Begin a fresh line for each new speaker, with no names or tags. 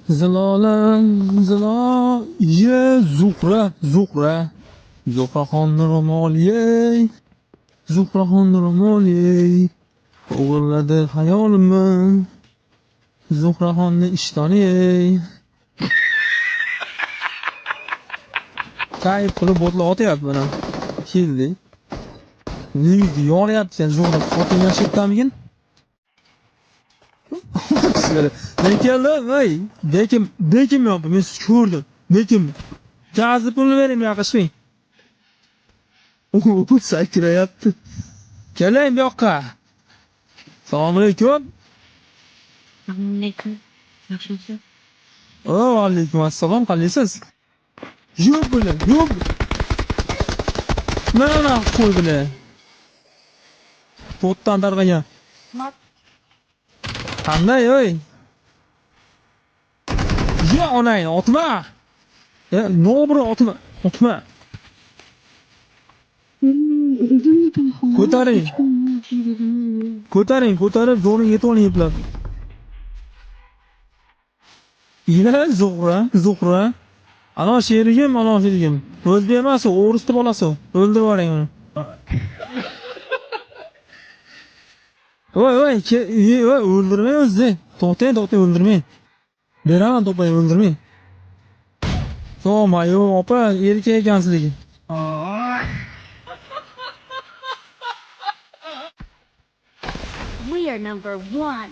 Zilola, ye, Zuhra. Zuhraxonni ro'mol, yey. Zuhraxonni ro'mol, yey. O'g'irladi xayolimni. Zuhraxonni ishtoni, yey. Kayf qilib o'tlar otyapman ham. Keldi. Yoryapti Zuhra. Xotin yashirtamikin? Ben keldim, vay. Bekim yaptım, ben siz ko'rdim. Bekim. Gazı pulunu vereyim yakışmayın. Bu sakrayapti. Kelayım bu yoqqa. Assalomu alaykum.
Assalomualaykum. Yaxshimisiz?
O, alaykum assalom, qalaysiz? Yo'q bilan, yo'q. Mana qo'y bilan. To'tdan tarqagan. Qanday, oy? Ya onang, otma. No'bri otma. Ko'taring. Ko'tarib, zo'ring yetib oling eplab. Ila Zuhra. Ana sherigim. O'zbek emas, o'risni bolasi. O'ldirib yuboring uni. Voy, o'ldirmang o'zni. To'xtang, o'ldirmang. Beraman to'pay, o'ldirmang. So'mayu, opa, erkak ekansizligi.
We are number one.